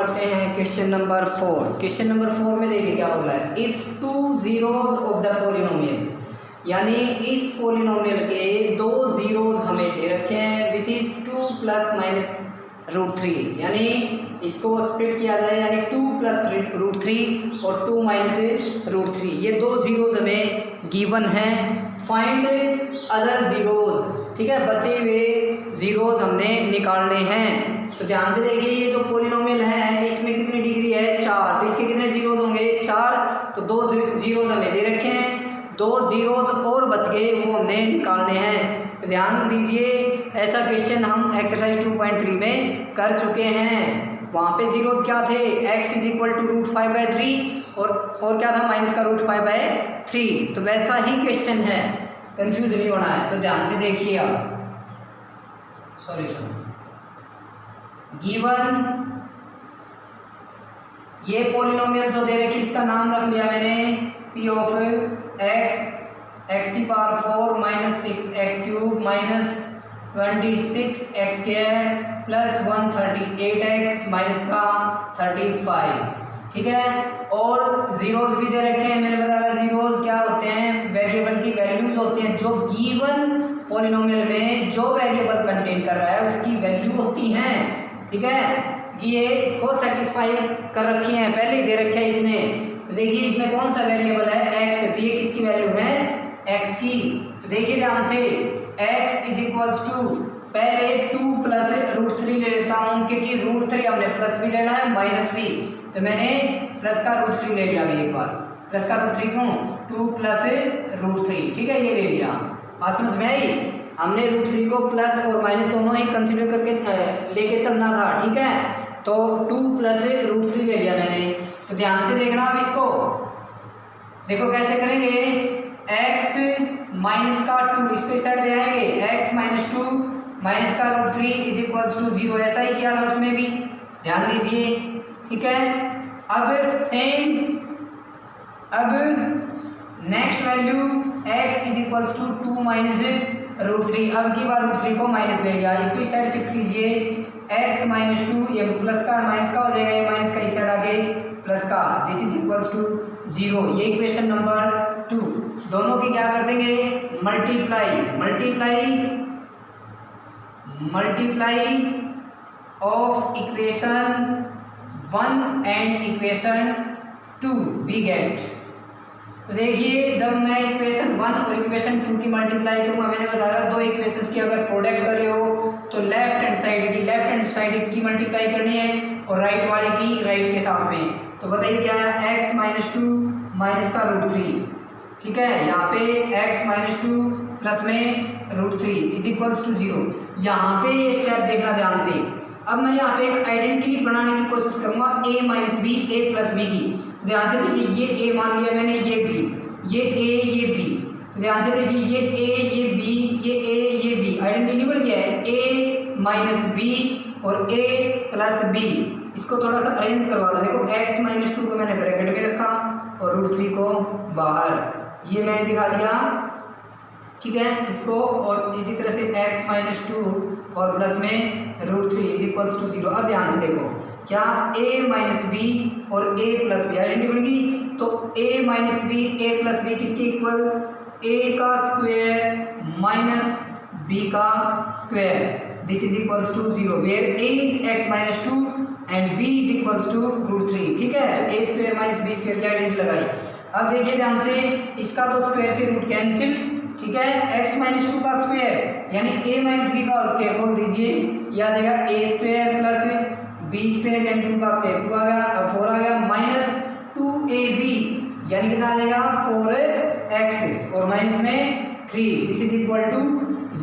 करते हैं question number 4। Question number 4 में देखिए क्या बोला है, if two zeros of the polynomial, यानी इस पोलिनोमियल के दो जीरोज हमें दे रखे हैं विच इज़ 2 + -√3, यानी इसको स्प्लिट किया जाए यानी 2 + √3 और 2 - √3, ये दो जीरोज हमें गिवन हैं। फाइंड अदर जीरोज, ठीक है, बचे हुए जीरोज हमने निकालने हैं। तो ध्यान से देखिए ये जो पोलिनोमियल है इसमें कितनी डिग्री है 4, तो इसके कितने जीरोज होंगे 4, तो दो जीरोज हमें दे रखे हैं, दो जीरोज और बच गए वो हमने निकालने हैं। तो ध्यान दीजिए ऐसा क्वेश्चन हम एक्सरसाइज 2.3 में कर चुके हैं। वहाँ पे जीरोज क्या थे, x = √5/3 और क्या था -√5/3, तो वैसा ही क्वेश्चन है, कंफ्यूज नहीं होना है। तो ध्यान से देखिए आप सॉल्यूशन गिवन, ये पोलिनोमियल जो दे रखी इसका नाम रख लिया मैंने p ऑफ x की पावर 4 - 6x³ - 26x² + 138x -35, ठीक है। और जीरोज भी दे रखे हैं, मैंने बताया जीरोज क्या होते हैं, वेरिएबल की वैल्यूज होते हैं जो गिवन पोलिनोमियल में जो वेरिएबल कंटेन कर रहा है उसकी वैल्यू होती हैं, ठीक है। ये इसको सेटिस्फाई कर रखी हैं, पहले ही दे रखे हैं इसने। तो देखिए इसमें कौन सा वेरिएबल है x, तो ये किसकी वैल्यू है x की। तो देखिए ध्यान से x = पहले 2 + √3 ले लेता हूँ क्योंकि √3 हमने प्लस भी लेना है माइनस भी, तो मैंने प्लस का √3 ले लिया अभी एक बार, प्लस का √3 क्यों 2 + √3, ठीक है, ये ले लिया। बात समझ में आई, हमने √3 को प्लस और माइनस दोनों ही कंसिडर करके लेके चलना था, ठीक है। तो 2 + √3 ले लिया मैंने। तो ध्यान से देखना अब इसको, देखो कैसे करेंगे, x -2 इसको इस साइड ले आएंगे, x - 2 -√3 = 0, ऐसा ही किया था उसमें भी, ध्यान दीजिए, ठीक है। अब सेम, अब नेक्स्ट वैल्यू x = 2 - √3, अब की बार √3 को माइनस ले लिया, इसको इस साइड शिफ्ट कीजिए, x - 2 ये प्लस का माइनस का हो जाएगा, ये माइनस का इस साइड आगे प्लस का, दिस = 0, ये इक्वेशन नंबर 2। दोनों की क्या कर देंगे multiply of equation 1 and equation 2 we get. तो देखिए जब मैं इक्वेशन 1 और इक्वेशन 2 की मल्टीप्लाई करूँगा, मैंने बताया दो इक्वेशंस की अगर प्रोडक्ट कर रहे हो तो लेफ्ट हैंड साइड की मल्टीप्लाई करनी है और राइट वाले की राइट के साथ में। तो बताइए क्या है, x - 2 माइनस का √3, ठीक है, यहाँ पे x - 2 प्लस में √3 = 0। यहाँ पे ये स्टेप देखना ध्यान से। अब मैं यहाँ पे एक आइडेंटिटी बनाने की कोशिश करूँगा a - b a + b की। तो ध्यान से देखिए ये a मान लिया मैंने, ये b, ये a ये b, तो ध्यान से देखिए ये a ये b ये a ये b, आइडेंटिटी नहीं बन गया है, a - b और a + b। इसको थोड़ा सा अरेंज करवा दो, देखो x - 2 को मैंने ब्रैकेट में रखा और √3 को बाहर, ये मैंने दिखा दिया, ठीक है इसको। और इसी तरह से x - 2 और प्लस में √3 = 0। अब ध्यान से देखो क्या a - b और a + b आइडेंटिटी बन गई, तो a - b a + b किसके इक्वल, a का स्क्वायर माइनस b का square, this = 0 where a is x - 2 and b = √3, ठीक है। तो a² - b² की आइडेंटिटी लगाई। अब देखिए ध्यान से इसका तो स्क्वायर से रूट कैंसिल, ठीक है, x - 2 का स्क्वायर यानी a - b का स्क्वायर बोल दीजिए, यह आ जाएगा a² + b² यानी 2 का स्क्वायर 2 आ गया, और 4 आ गया, माइनस 2ab यानी कितना आ जाएगा 4x और माइनस में 3, दिस =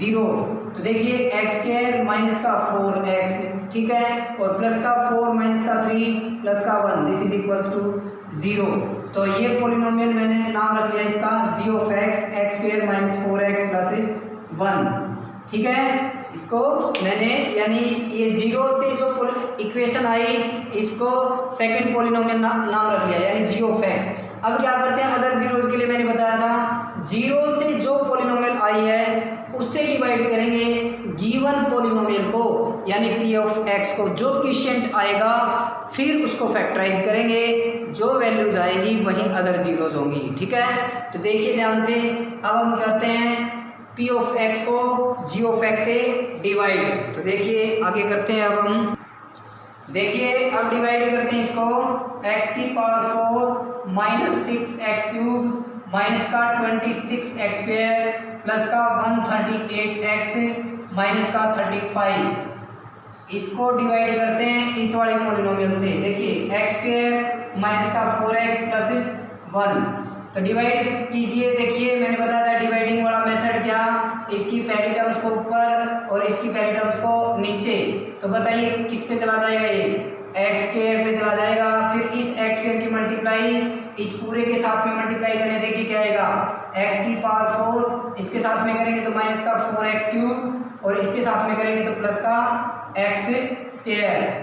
0। तो देखिए x² माइनस का 4x, ठीक है, और प्लस का 4 माइनस का 3 प्लस का 1, दिस = 0। तो ये पोलिनोमियल मैंने नाम रख लिया इसका g of x² - 4x + 1, ठीक है। इसको मैंने यानी ये 0 से जो इक्वेशन आई इसको सेकंड पोलिनोमियल नाम रख लिया यानी g of x। अब क्या करते हैं, अदर जीरोज के लिए मैंने बताया था, जीरो से जो पॉलिनोमियल आई है उससे डिवाइड करेंगे गिवन पॉलिनोमियल को, यानी पी ऑफ एक्स को, जो क्वोशिएंट आएगा फिर उसको फैक्टराइज करेंगे, जो वैल्यूज आएगी वही अदर जीरोज होंगी। ठीक है, तो देखिए ध्यान से, अब हम करते हैं पी ऑफ एक्स को जी ऑफ एक्स से डिवाइड। तो देखिए आगे करते हैं, अब हम देखिए अब डिवाइड करते हैं इसको, x की पावर 4 माइनस 6x³ माइनस का 26x स्क्वायर प्लस का 138x माइनस का 35, इसको डिवाइड करते हैं इस वाले पॉलिनोमियल से। देखिए x² माइनस का 4x प्लस 1, तो डिवाइड कीजिए। देखिए मैंने बताया था डिवाइडिंग वाला मेथड क्या, इसकी पहली टर्म्स को ऊपर और इसकी पहली टर्म्स को नीचे। तो बताइए किस पे चला जाएगा, ये x² पे चला जाएगा, फिर इस x² की मल्टीप्लाई इस पूरे के साथ में मल्टीप्लाई करने, देखिए क्या आएगा, x की पावर 4 इसके साथ में करेंगे तो माइनस का 4x³ और इसके साथ में करेंगे तो प्लस का x²।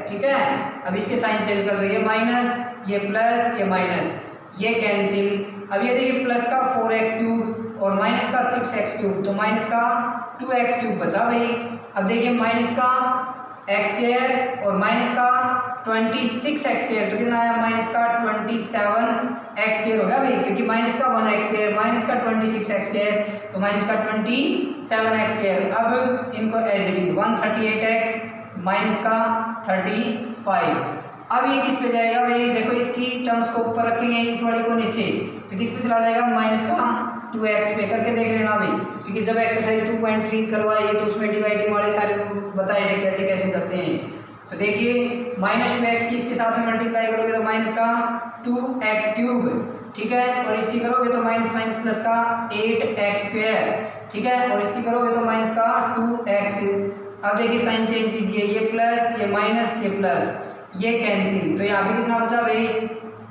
ठीक है, अब इसके साइन चेंज कर दो, ये माइनस ये प्लस ये माइनस ये कैंसिल। अब ये देखिए प्लस का 4x³ और माइनस का 6x³, तो माइनस का 2x³ बचा भाई। अब देखिए माइनस का x² और माइनस का 26x², तो कितना आया, माइनस का 27x² हो गया भाई, क्योंकि माइनस का 1x² माइनस का 26x², तो माइनस का 27x²। अब इनको as it is 138x minus का 35। अब ये किस पे जाएगा भाई, देखो इसकी टर्म्स को ऊपर रखेंगे, इस वाले को नीचे, तो किस पे चला जाएगा, माइनस का 2x पे। करके देख लेना भाई, क्योंकि जब एक्सरसाइज 2.3 करवाई तो उसमें डिवाइडिंग वाले सारे बताए थे कैसे कैसे करते हैं। तो देखिए माइनस 2x की इसके साथ में मल्टीप्लाई करोगे तो माइनस का 2x³, ठीक है, और इसकी करोगे तो माइनस माइनस प्लस का 8x², ठीक है, और इसकी करोगे तो माइनस का 2x। अब देखिए साइन चेंज कीजिए, ये प्लस ये माइनस ये प्लस ये कैंसिल, तो यहाँ पे कितना बचा भाई,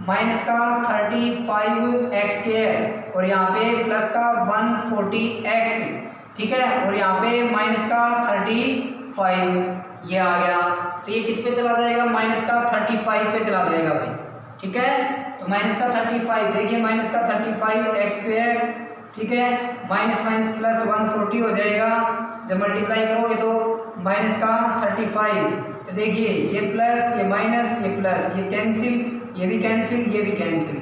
माइनस का 35x² और यहाँ पे प्लस का 140x, ठीक है, और यहाँ पे माइनस का 35 ये आ गया। तो ये किस पे चला जाएगा, माइनस का 35 पे चला जाएगा भाई। ठीक है, तो माइनस का 35, देखिए माइनस का 35x², ठीक है, माइनस माइनस प्लस 140 हो जाएगा। जब मल्टीप्लाई करोगे तो माइनस का 35, तो देखिए ये प्लस ये माइनस ये प्लस ये कैंसिल, ये भी कैंसिल ये भी कैंसिल,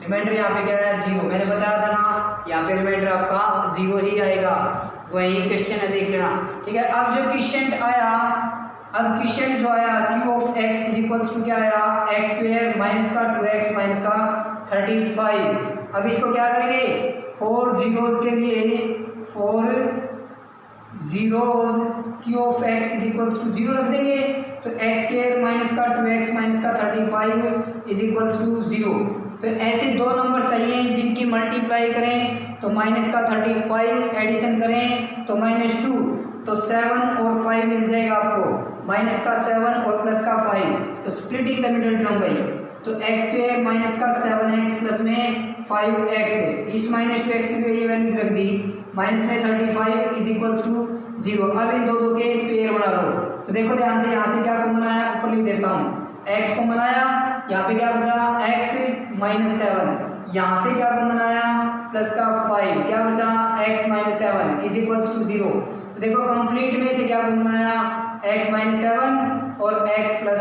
रिमाइंडर यहाँ पे क्या है, 0। मैंने बताया था ना, यहाँ पे रिमाइंडर आपका 0 ही आएगा, वही क्वेश्चन है, देख लेना। ठीक है, अब जो क्वेश्चन आया, अब क्वेश्चन जो आया q of x is equals to क्या आया, x² माइनस का 2x माइनस का 35। अब इसको क्या करेंगे, 4 जीरोज के लिए 4 zeros q of x is equals to 0 रख देंगे, तो x² माइनस का 2x माइनस का 35 इज इक्वल्स टू 0। तो ऐसे दो नंबर चाहिए जिनकी मल्टीप्लाई करें तो माइनस का 35 एडिशन करें तो -2, तो 7 और 5 मिल जाएगा आपको, माइनस का 7 और प्लस का 5, तो स्प्लिटिंग द मिडिल टर्म गई, तो x² माइनस का 7x प्लस में 5x, इस -2x की ये वैल्यूज रख दी, माइनस में 35 इज इक्वल्स टू 0। अब इन दो के पेयर बना लो, तो देखो ध्यान से, यहाँ से क्या कॉमन आया, ऊपर लिख देता हूँ, x कॉमन आया, यहाँ पे क्या बचा x माइनस 7, यहाँ से क्या कॉमन आया प्लस का 5, क्या बचा x minus 7 is equals to 0। तो देखो कंप्लीट में से क्या कॉमन आया, x माइनस 7 और x plus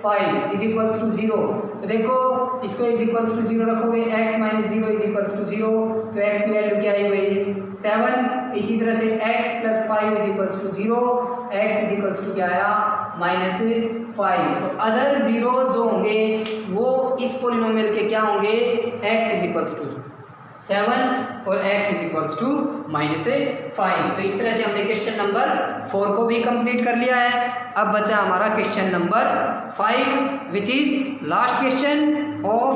5 is equals to 0। तो देखो इसको इज इक्वल्स टू 0 रखोगे, x minus 0 is equals to 0, तो x की वैल्यू क्या आई भाई 7। इसी तरह से x plus 5 is equals to 0, x is equals to क्या आया -5। तो अदर जीरोज जो होंगे वो इस पॉलिनोमियल के क्या होंगे, x इज इक्वल्स टू 7 और x इज इक्वल्स टू -5। तो इस तरह से हमने क्वेश्चन नंबर 4 को भी कंप्लीट कर लिया है। अब बचा हमारा question number 5 which is last question of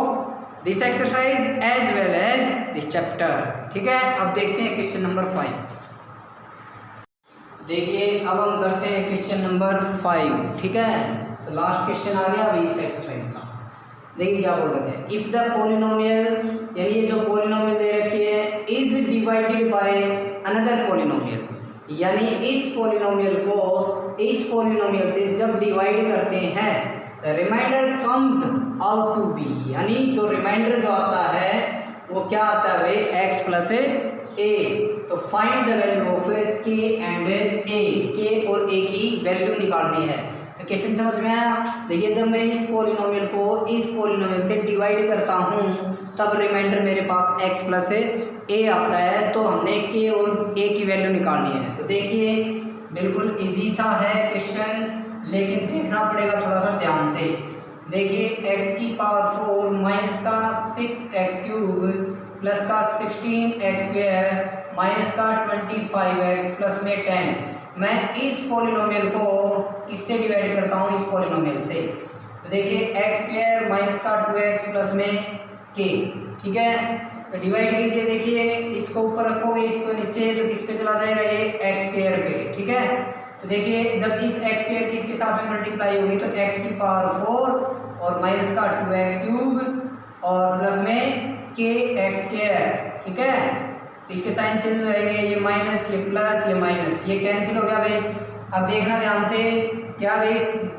this exercise as well as this chapter. ठीक है, अब देखते हैं क्वेश्चन नंबर 5। देखिए अब हम करते हैं क्वेश्चन नंबर 5। ठीक है, तो लास्ट क्वेश्चन आ गया अभी इस एक्सरसाइज का। देखिए क्या बोल रहे हैं, इफ द पॉलिनोमियल, यानी ये जो पॉलिनोमियल दे रखी है, is divided by another polynomial, यानी इस पॉलिनोमियल को इस पॉलिनोमियल से जब डिवाइड करते हैं the remainder comes out to be, यानी जो रिमाइंडर जो आता है वो क्या आता है भाई, एक्स प्लस ए। तो फाइंड द वैल्यू ऑफ के एंड ए, के और ए की वैल्यू निकालनी है। तो क्वेश्चन समझ में आया। देखिए जब मैं इस पॉलिनोमियल को इस पॉलिनोमियल से डिवाइड करता हूँ तब रिमाइंडर मेरे पास एक्स प्लस ए आता है, तो हमने के और ए की वैल्यू निकालनी है। तो देखिए बिल्कुल इजी सा है क्वेश्चन, लेकिन देखना पड़ेगा थोड़ा सा ध्यान से। देखिए x की पावर 4 माइनस का 6x क्यूब प्लस का 16x स्क्वायर माइनस का 25x प्लस में 10, मैं इस पॉलिनोमियल को किससे डिवाइड करता हूँ, इस पॉलिनोमियल से। तो देखिए x स्क्वायर माइनस का 2x प्लस में k, ठीक है। तो डिवाइड कीजिए, देखिए इसको ऊपर रखोगे इसको नीचे, तो किस पे चला जाएगा, ये x स्क्वायर पे, ठीक है। तो देखिए जब इस x स्क्वायर की इसके साथ में मल्टीप्लाई होगी तो x की पावर 4 और माइनस का 2x क्यूब और प्लस में kx स्क्वायर, ठीक है। तो इसके साइन चेंज हो जाएंगे, ये माइनस ये प्लस ये माइनस, ये कैंसिल हो गया भाई। अब देखना ध्यान से, क्या भाई,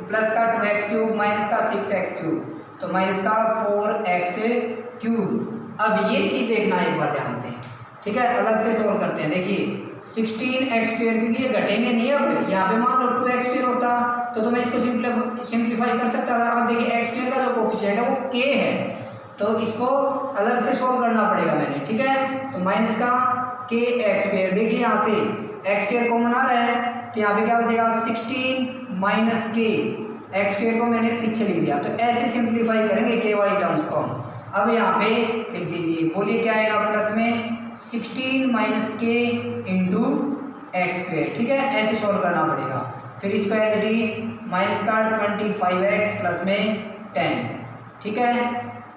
प्लस का 2x क्यूब माइनस का 6x क्यूब, तो माइनस का 4x क्यूब। अब ये चीज़ देखना है एक बार ध्यान से, ठीक है। अलग से सोल्व करते हैं। देखिए 16x स्क्वायर, क्योंकि ये घटेंगे नहीं, अब यहाँ पे मान लो 2x स्क्वायर होता तो मैं इसको सिंप्लीफाई कर सकता था। अब देखिए x स्क्वायर का जो कोफिशिएंट है वो k है, तो इसको अलग से सोल्व करना पड़ेगा मैंने, ठीक है। तो माइनस का kx स्क्वायर, देखिए यहाँ से x स्क्वायर कॉमन आ रहा है तो यहाँ पे क्या बचेगा 16 माइनस k, x स्क्वायर को मैंने पीछे लिख दिया। तो ऐसे सिंप्लीफाई करेंगे k वाली टर्म्स को। अब यहाँ पे लिख दीजिए, बोलिए क्या आएगा, प्लस में 16 माइनस के इंटू एक्स स्क्वायर, ठीक है। ऐसे सॉल्व करना पड़ेगा। फिर इसको एज इट इज माइनस का 25x प्लस में 10, ठीक है।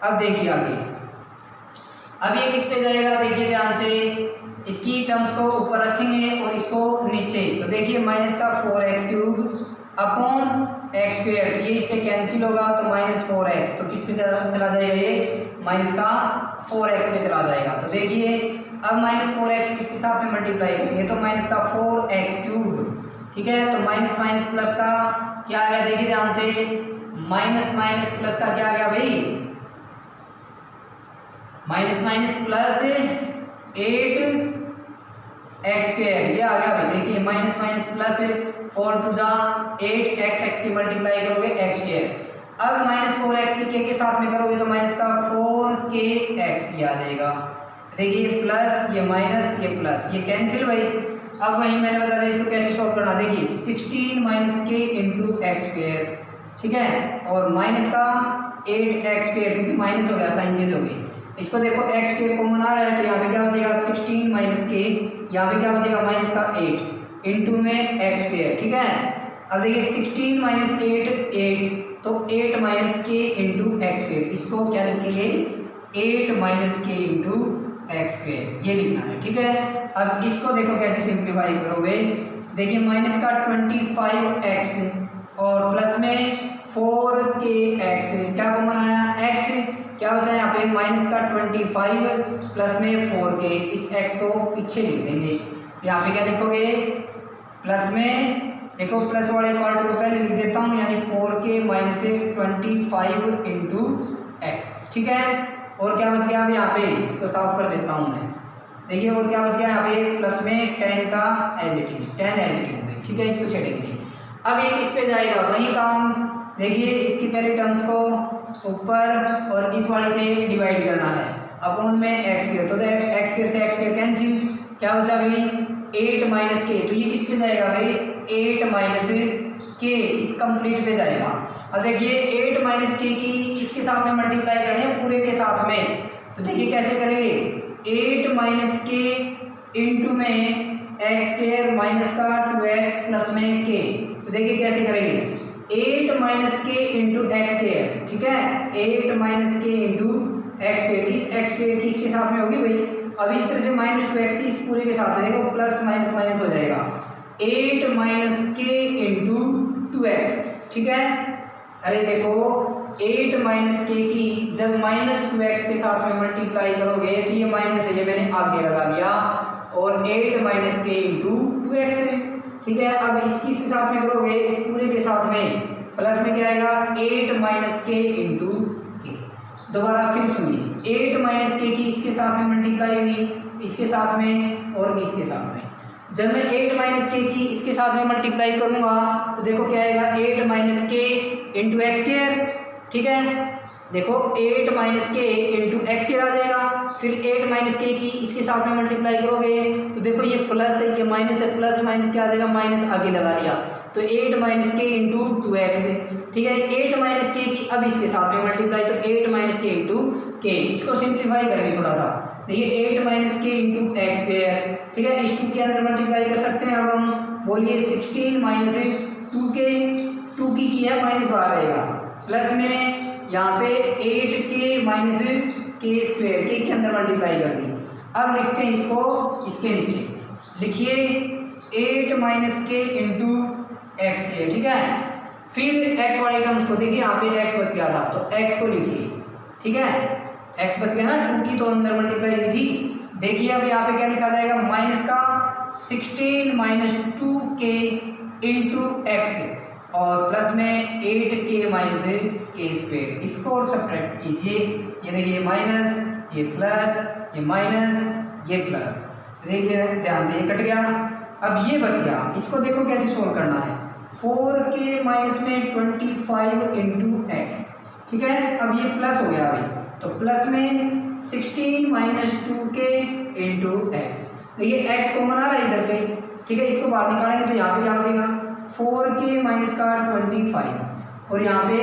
अब देखिए आगे, अब ये किस पे जाएगा, देखिए ध्यान से, इसकी टर्म्स को ऊपर रखेंगे और इसको नीचे। तो देखिए माइनस का 4x cube upon x square, तो ये इससे कैंसिल होगा तो माइनस 4x, तो किस पे चला जाएगा, ये माइनस का 4x पे चला जाएगा। तो देखिए अब माइनस 4x किसके साथ में मल्टीप्लाई करेंगे, तो माइनस का 4x क्यूब, ठीक है। तो माइनस माइनस प्लस का क्या आ गया, देखिए ध्यान से, माइनस माइनस प्लस का क्या आ गया भाई, minus minus plus 8x square, ये आ गया भाई। देखिए माइनस माइनस प्लस 4 टू जा 8x, x की मल्टीप्लाई करोगे x स्क्वायर। अब माइनस 4x की के साथ में करोगे तो माइनस का 4kx ये आ जाएगा। देखिए प्लस ये माइनस ये प्लस, ये कैंसिल भाई। अब वही मैंने बता दिया इसको कैसे सॉल्व करना। देखिए 16 माइनस के इंटू एक्स स्क्वायर, ठीक है, और माइनस का 8x स्क्वायर, क्योंकि माइनस हो गया साइन चेंज हो गई। इसको देखो x स्क्वायर कॉमन आ रहा है तो यहाँ पे क्या बचेगा 16 माइनस के, यहाँ पे क्या बचेगा माइनस का 8 इंटू में x स्क्वायर, ठीक है। अब देखिए 16 माइनस 8 तो 8 माइनस के इंटू एक्स स्क्वायर, इसको क्या लिखेंगे 8 माइनस के इंटू एक्स स्क्वायर, ये लिखना है, ठीक है। अब इसको देखो कैसे सिंप्लीफाई करोगे। देखिए माइनस का 25x और प्लस में 4kx, क्या कॉमन आया x, क्या बचा यहाँ पे माइनस का 25 प्लस में 4k, इस x को पीछे लिख देंगे। यहाँ पे क्या लिखोगे, प्लस में देखो प्लस वाले पार्ट को पहले लिख देता हूँ, यानी 4k माइनस 25 इंटू एक्स, ठीक है। और क्या बच गया अब यहाँ पे, इसको साफ कर देता हूँ मैं। देखिए और क्या बच गया यहाँ पे, प्लस में 10 का as it is, 10 as it is में, ठीक है। इसको छेड़ेंगे नहीं। अब ये किस पे जाएगा, वही काम। देखिए इसकी पहले टर्म्स को ऊपर और इस वाले से डिवाइड करना है, अपॉन में एक्स स्क्वायर, तो एक्स स्क्वायर से एक्स स्क्वायर कैंसिल, क्या बचा भाई 8 माइनस के, तो ये किस पे जाएगा भाई 8 माइनस के, इस कंप्लीट पे जाएगा। अब देखिए 8 माइनस के की इसके साथ में मल्टीप्लाई करनी है पूरे के साथ में, तो देखिए कैसे करेंगे 8 माइनस के इंटू में एक्स स्क्वायर माइनस का 2x प्लस में के, तो देखिए कैसे करेंगे 8 माइनस के इंटू एक्स स्क्वायर, ठीक है, 8 माइनस के इंटू एक्स स्क्वायर, इस एक्स स्क्वायर की इसके साथ में होगी भाई। अब इस तरह से माइनस 2x की इस पूरे के साथ में देखो प्लस माइनस माइनस हो जाएगा, 8 माइनस के इंटू 2x, ठीक है। अरे देखो 8 माइनस के की जब माइनस 2x के साथ में मल्टीप्लाई करोगे तो ये माइनस है, ये मैंने आगे लगा दिया, और 8 माइनस के इंटू 2x, ठीक है। अब इसकी साथ में करोगे इस पूरे के साथ में प्लस में क्या आएगा 8 माइनस के इंटू के। दोबारा फिर सुनिए, 8 माइनस के की इसके साथ में मल्टीप्लाई हुई, इसके साथ में और इसके साथ में। जब मैं 8 माइनस के की इसके साथ में मल्टीप्लाई करूंगा तो देखो क्या आएगा 8 माइनस के इंटू एक्स स्क्वायर। ठीक है, देखो 8 माइनस के इंटू एक्स स्क्वायर आ जाएगा। फिर 8 माइनस के की इसके साथ में मल्टीप्लाई करोगे तो देखो ये प्लस है, ये माइनस है, प्लस माइनस क्या आ जाएगा, माइनस आगे लगा लिया तो 8 माइनस के इंटू 2x। ठीक है, 8 माइनस के की अब इसके साथ में मल्टीप्लाई तो 8 माइनस के इंटू के। इसको सिंप्लीफाई करेंगे थोड़ा सा, देखिए 8 माइनस के इंटू एक्स स्क्वायर। ठीक है, इस 2 के अंदर मल्टीप्लाई कर सकते हैं। अब हम बोलिए 16 माइनस 2 के, 2 की है माइनस बाहर आएगा, प्लस में यहाँ पे 8 के माइनस के स्क्वायर, के अंदर मल्टीप्लाई कर दी। अब लिखते हैं इसको, इसके नीचे लिखिए 8 माइनस के इंटू एक्स के। ठीक है, फिर एक्स वाले टर्म्स को देखिए, यहाँ पे एक्स बच गया था तो एक्स को लिखिए। ठीक है, एक्स बच गया ना, 2 की तो अंदर मल्टीप्लाई हुई थी। देखिए अब यहाँ पे क्या लिखा जाएगा, माइनस का 16 माइनस 2 के इंटू एक्स और प्लस में 8 के माइनस के स्क्वायर। इसको और सब्ट्रैक्ट कीजिए, ये देखिए माइनस, ये प्लस, ये माइनस, ये प्लस। देखिए ध्यान से ये कट गया, अब ये बच गया। इसको देखो कैसे सोल्व करना है, 4 के माइनस में 25 इंटू एक्स। ठीक है, अब ये प्लस हो गया अभी तो प्लस में 16 माइनस 2 के इंटू एक्स। देखिए एक्स कॉमन आ रहा है इधर से। ठीक है, इसको बाहर निकालेंगे तो यहाँ पे क्या बचेगा 4 के माइनस का 25 और यहाँ पे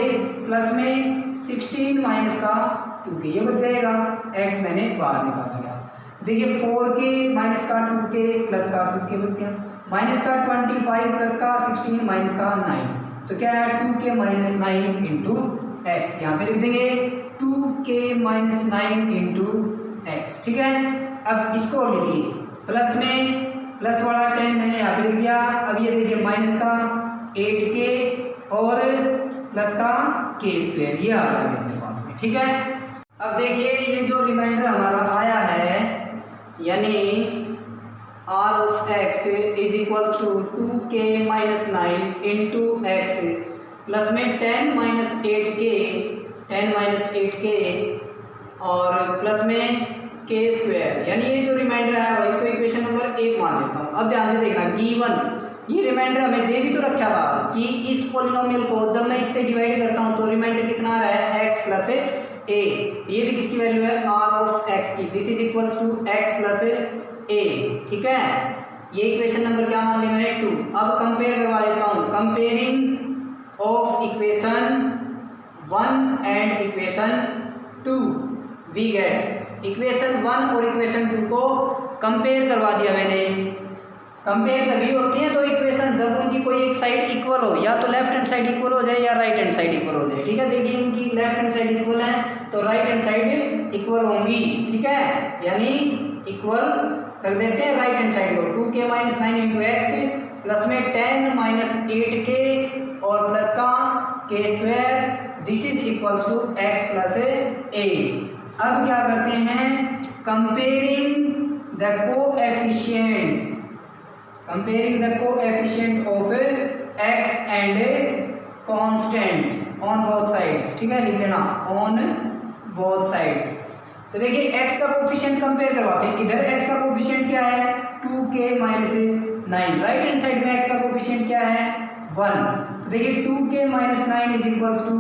प्लस में 16 माइनस का 2 के, ये बच जाएगा। एक्स मैंने बाहर निकाल लिया। देखिए 4 के माइनस का 2 के प्लस का 2 के बच गया, माइनस का 25 प्लस का 16 माइनस का 9 तो क्या है 2 के माइनस 9 इंटू एक्स। यहाँ पे लिख देंगे 2 के माइनस 9 इंटू एक्स। ठीक है, अब इसको लिखिए, प्लस में प्लस वाला 10 मैंने यहाँ पे लिख दिया। अब ये देखिए माइनस का 8 के और प्लस का के स्क्वायर, ये आ रहा है मेरे पास में। ठीक है, अब देखिए ये जो रिमाइंडर हमारा आया है यानी R of X is equals to 2 के माइनस 9 इंटू एक्स प्लस में 10 माइनस 8 के, 10 माइनस 8 के और प्लस में के स्क्वायर। यानी ये जो रिमाइंडर है इसको इक्वेशन नंबर 1 मान लेता हूँ। अब ध्यान से देखना, गिवन ये रिमाइंडर हमें दे भी तो रखा था कि इस पॉलिनोमियल को जब मैं इससे डिवाइड करता हूँ तो रिमाइंडर कितना आ रहा है x प्लस ए। ये भी किसकी वैल्यू है r ऑफ x की, this is equals to x plus a. ठीक है, ये इक्वेशन नंबर क्या मान ली मैंने 2। अब कंपेयर करवा देता हूँ, comparing of equation 1 and equation 2 we get. Equation 1 और इक्वेशन 2 को कंपेयर करवा दिया मैंने। कंपेयर तभी होती है तो इक्वेशन जब उनकी कोई एक साइड इक्वल हो, या तो लेफ्ट हैंड साइड इक्वल हो जाए या राइट हैंड साइड इक्वल हो जाए। ठीक है, देखिए इनकी लेफ्ट हैंड साइड इक्वल है तो राइट हैंड साइड इक्वल होंगी। ठीक है, यानी इक्वल कर देते हैं राइट हैंड साइड को, 2 के माइनस 9 इंटू एक्स प्लस में 10 माइनस 8 के और प्लस का के square, this is equals to x plus a. अब क्या करते हैं, comparing the coefficients, comparing the coefficient of x and constant on both sides। ठीक है, लिख लेना on both sides। तो देखिए x का कोफिशिएंट कंपेयर करवाते हैं। इधर x का कोफिशिएंट क्या है 2k minus 9, right hand side में x का कोफिशिएंट क्या है 1। तो देखिए 2k minus 9 is equals to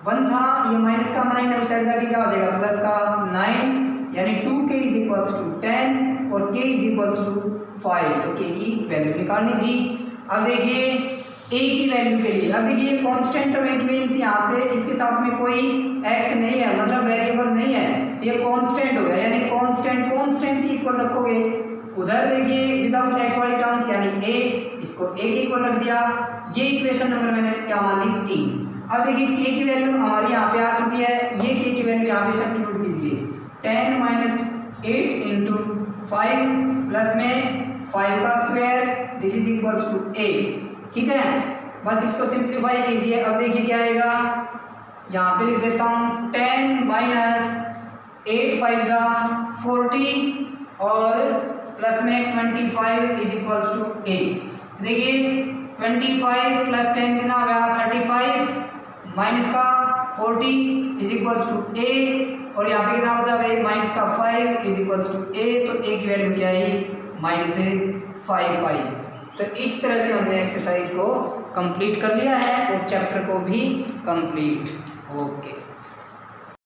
1 था, ये माइनस का 9 है, उस साइड जाके क्या हो जाएगा प्लस का 9, यानी 2k इज इक्वल्स टू 10 और k इज इक्वल्स टू 5। तो k की वैल्यू निकालनी थी। अब देखिए a की वैल्यू के लिए, अब देखिए कांस्टेंट टर्म, इट मींस यहाँ से इसके साथ में कोई x नहीं है, मतलब वेरिएबल नहीं है, तो ये कांस्टेंट हो गया। यानी कांस्टेंट की इक्वल रखोगे। उधर देखिए विदाउट x वाली टर्म्स यानी a, इसको a के इक्वल रख दिया। ये इक्वेशन नंबर मैंने क्या मान ली 3। अब देखिए k की वैल्यू हमारी यहाँ पे आ चुकी है, ये k की वैल्यू यहाँ पे सब्स्टिट्यूट कीजिए, 10 माइनस 8 इंटू 5 प्लस में 5 का square, this is equals to a। ठीक है, बस इसको सिंप्लीफाई कीजिए। अब देखिए क्या आएगा, यहाँ पे लिख देता हूँ 10 माइनस 8 5 जा 40 और प्लस में 25 इज इक्वल्स टू a। देखिए 25 प्लस 10 कितना हो गया 35 माइनस का 40 इज इक्वल्स टू ए, और यहाँ पे कितना बचा भाई माइनस का 5 इज इक्वल्स टू ए, तो ए की वैल्यू क्या आई -5 आई। तो इस तरह से हमने एक्सरसाइज को कंप्लीट कर लिया है और चैप्टर को भी कंप्लीट। ओके।